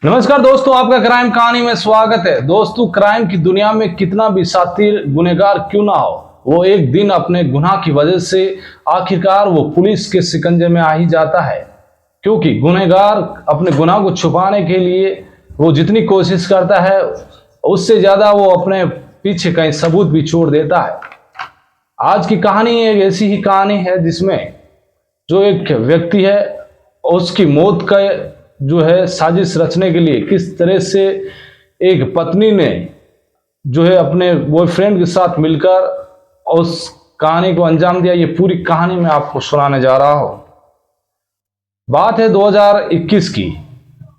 नमस्कार दोस्तों, आपका क्राइम कहानी में स्वागत है। दोस्तों, क्राइम की दुनिया में कितना भी शातिर गुनहगार क्यों ना हो, वो एक दिन अपने गुनाह की वजह से आखिरकार वो पुलिस के शिकंजे में आ ही जाता है। क्योंकि गुनहगार अपने गुनाह को छुपाने के लिए वो जितनी कोशिश करता है उससे ज्यादा वो अपने पीछे कहीं सबूत भी छोड़ देता है। आज की कहानी एक ऐसी ही कहानी है जिसमें जो एक व्यक्ति है उसकी मौत का जो है साजिश रचने के लिए किस तरह से एक पत्नी ने जो है अपने बॉयफ्रेंड के साथ मिलकर उस कहानी को अंजाम दिया, ये पूरी कहानी मैं आपको सुनाने जा रहा हूं। बात है 2021 की,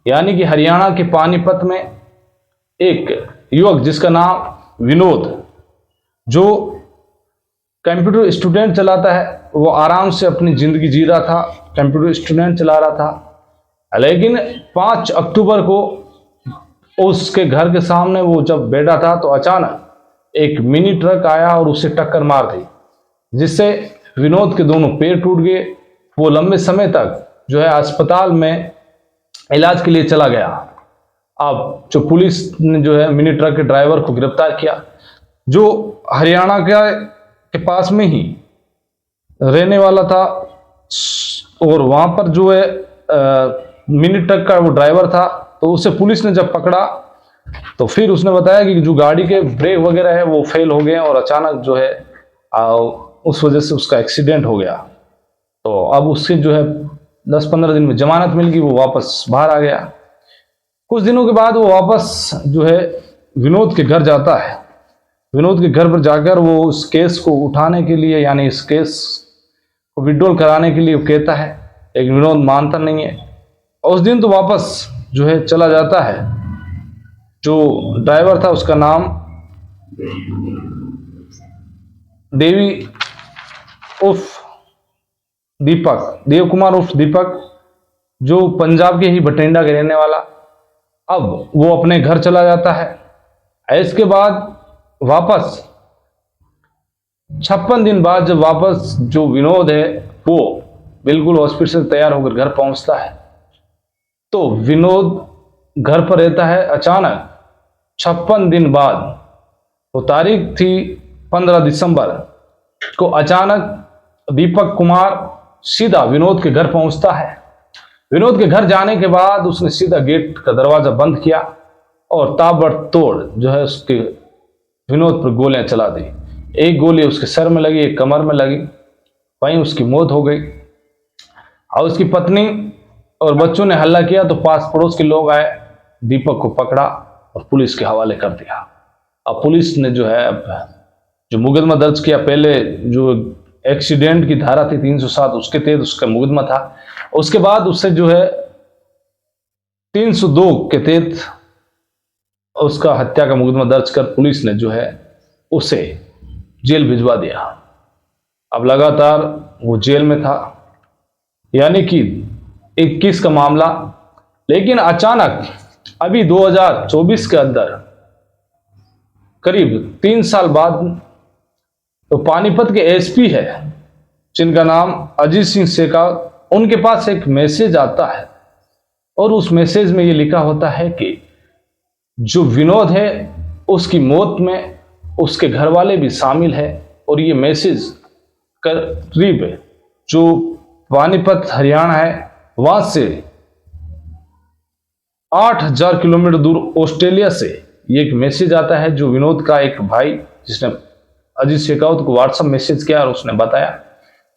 यानी कि हरियाणा के पानीपत में एक युवक जिसका नाम विनोद, जो कंप्यूटर स्टूडेंट चलाता है, वो आराम से अपनी जिंदगी जी रहा था, कंप्यूटर स्टूडेंट चला रहा था। लेकिन 5 अक्टूबर को उसके घर के सामने वो जब बैठा था तो अचानक एक मिनी ट्रक आया और उसे टक्कर मार दी, जिससे विनोद के दोनों पैर टूट गए। वो लंबे समय तक जो है अस्पताल में इलाज के लिए चला गया। अब जो पुलिस ने जो है मिनी ट्रक के ड्राइवर को गिरफ्तार किया, जो हरियाणा के पास में ही रहने वाला था, और वहां पर जो है मिनी ट्रक का वो ड्राइवर था। तो उसे पुलिस ने जब पकड़ा तो फिर उसने बताया कि जो गाड़ी के ब्रेक वगैरह है वो फेल हो गए और अचानक जो है उस वजह से उसका एक्सीडेंट हो गया। तो अब उससे जो है 10-15 दिन में जमानत मिल गई, वो वापस बाहर आ गया। कुछ दिनों के बाद वो वापस जो है विनोद के घर जाता है। विनोद के घर पर जाकर वो उस केस को उठाने के लिए, यानी इस केस को विड्रॉल कराने के लिए वो कहता है, लेकिन विनोद मानता नहीं है। उस दिन तो वापस जो है चला जाता है। जो ड्राइवर था उसका नाम देव कुमार उर्फ दीपक, जो पंजाब के ही बठिंडा के रहने वाला। अब वो अपने घर चला जाता है। इसके बाद वापस 56 दिन बाद जब वापस जो विनोद है वो बिल्कुल हॉस्पिटल से तैयार होकर घर पहुंचता है, तो विनोद घर पर रहता है। अचानक 56 दिन बाद, वो तारीख थी 15 दिसंबर को, अचानक दीपक कुमार सीधा विनोद के घर पहुंचता है। विनोद के घर जाने के बाद उसने सीधा गेट का दरवाजा बंद किया और ताबड़तोड़ जो है उसके विनोद पर गोलियां चला दी। एक गोली उसके सर में लगी, एक कमर में लगी, वहीं उसकी मौत हो गई। और उसकी पत्नी और बच्चों ने हल्ला किया तो पास पड़ोस के लोग आए, दीपक को पकड़ा और पुलिस के हवाले कर दिया। अब पुलिस ने जो है जो मुकदमा दर्ज किया, पहले जो एक्सीडेंट की धारा थी 307 उसके तहत उसका मुकदमा था। उसके बाद उससे जो है 302 के तहत उसका हत्या का मुकदमा दर्ज कर पुलिस ने जो है उसे जेल भिजवा दिया। अब लगातार वो जेल में था, यानी कि 21 का मामला। लेकिन अचानक अभी 2024 के अंदर करीब 3 साल बाद तो पानीपत के एसपी है जिनका नाम अजीत सिंह शेखावत, उनके पास एक मैसेज आता है और उस मैसेज में ये लिखा होता है कि जो विनोद है उसकी मौत में उसके घर वाले भी शामिल है। और ये मैसेज करीब जो पानीपत हरियाणा है वहां से 8000 किलोमीटर दूर ऑस्ट्रेलिया से ये एक मैसेज आता है, जो विनोद का एक भाई जिसने अजीत शेखावत को व्हाट्सएप मैसेज किया और उसने बताया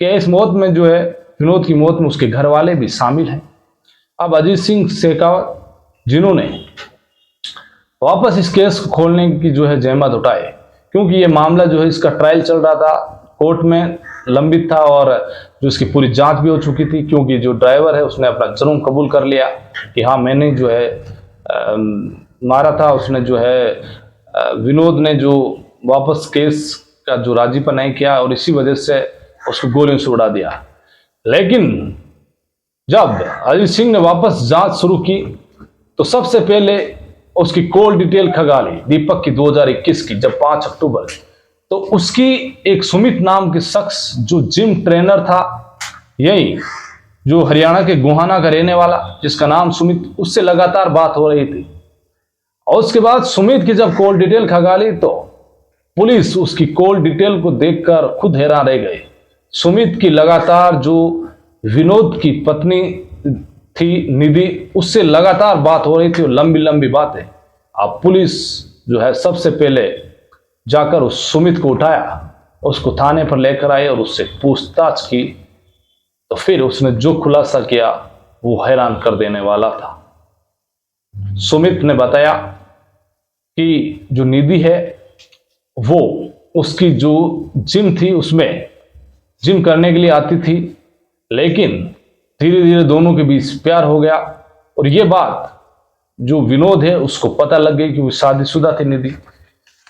कि इस मौत में जो है विनोद की मौत में उसके घर वाले भी शामिल हैं। अब अजीत सिंह शेखावत जिन्होंने वापस इस केस को खोलने की जो है जहमत उठाई, क्योंकि ये मामला जो है इसका ट्रायल चल रहा था, कोर्ट में लंबित था और जो इसकी पूरी जांच भी हो चुकी थी। क्योंकि जो ड्राइवर है उसने अपना जुर्म कबूल कर लिया कि हाँ मैंने जो है मारा था। उसने जो है विनोद ने जो वापस केस का जो राजीपन नहीं किया और इसी वजह से उसको गोलियों से उड़ा दिया। लेकिन जब अजीत सिंह ने वापस जांच शुरू की तो सबसे पहले उसकी कॉल डिटेल खंगाली दीपक की 2021 की, जब 5 अक्टूबर, तो उसकी एक सुमित नाम के शख्स जो जिम ट्रेनर था, यही जो हरियाणा के गोहाना का रहने वाला जिसका नाम सुमित, उससे लगातार बात हो रही थी। और उसके बाद सुमित की जब कॉल डिटेल खंगाली तो पुलिस उसकी कॉल डिटेल को देखकर खुद हैरान रह गई। सुमित की लगातार जो विनोद की पत्नी थी निधि, उससे लगातार बात हो रही थी और लंबी लंबी बातें। अब पुलिस जो है सबसे पहले जाकर उस सुमित को उठाया, उसको थाने पर लेकर आए और उससे पूछताछ की। तो फिर उसने जो खुलासा किया वो हैरान कर देने वाला था। सुमित ने बताया कि जो निधि है वो उसकी जो जिम थी उसमें जिम करने के लिए आती थी, लेकिन धीरे धीरे दोनों के बीच प्यार हो गया। और ये बात जो विनोद है उसको पता लग गई कि वो शादीशुदा थी निधि।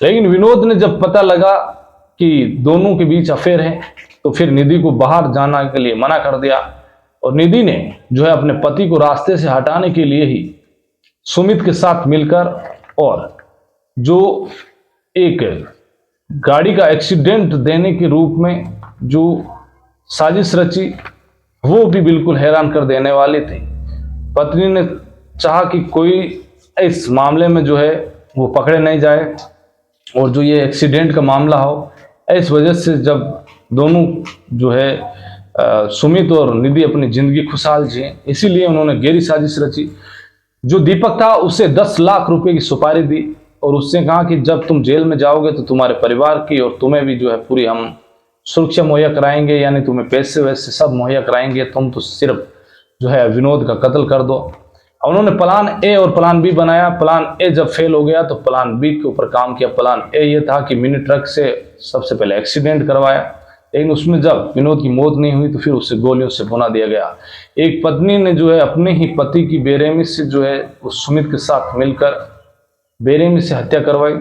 लेकिन विनोद ने जब पता लगा कि दोनों के बीच अफेयर है तो फिर निधि को बाहर जाने के लिए मना कर दिया। और निधि ने जो है अपने पति को रास्ते से हटाने के लिए ही सुमित के साथ मिलकर और जो एक गाड़ी का एक्सीडेंट देने के रूप में जो साजिश रची वो भी बिल्कुल हैरान कर देने वाली थी। पत्नी ने चाहा कि कोई इस मामले में जो है वो पकड़े नहीं जाए और जो ये एक्सीडेंट का मामला हो, इस वजह से जब दोनों जो है सुमित और निधि अपनी जिंदगी खुशहाल जिए, इसीलिए उन्होंने गहरी साजिश रची। जो दीपक था उसे 10 लाख रुपए की सुपारी दी और उससे कहा कि जब तुम जेल में जाओगे तो तुम्हारे परिवार की और तुम्हें भी जो है पूरी हम सुरक्षा मुहैया कराएंगे, यानी तुम्हें पैसे वैसे सब मुहैया कराएंगे, तुम तो सिर्फ जो है विनोद का कत्ल कर दो। उन्होंने प्लान ए और प्लान बी बनाया। प्लान ए जब फेल हो गया तो प्लान बी के ऊपर काम किया। प्लान ए ये था कि मिनी ट्रक से सबसे पहले एक्सीडेंट करवाया, लेकिन उसमें जब विनोद की मौत नहीं हुई तो फिर उसे गोलियों से भुना दिया गया। एक पत्नी ने जो है अपने ही पति की बेरहमी से जो है उस सुमित के साथ मिलकर बेरहमी से हत्या करवाई।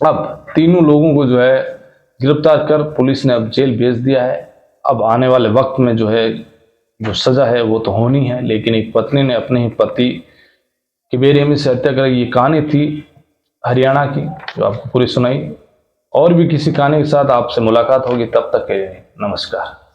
अब तीनों लोगों को जो है गिरफ्तार कर पुलिस ने अब जेल भेज दिया है। अब आने वाले वक्त में जो है जो सजा है वो तो होनी है, लेकिन एक पत्नी ने अपने ही पति की बेरहमी से हत्या कर, ये कहानी थी हरियाणा की जो आपको पूरी सुनाई। और भी किसी कहानी के साथ आपसे मुलाकात होगी, तब तक के लिए नमस्कार।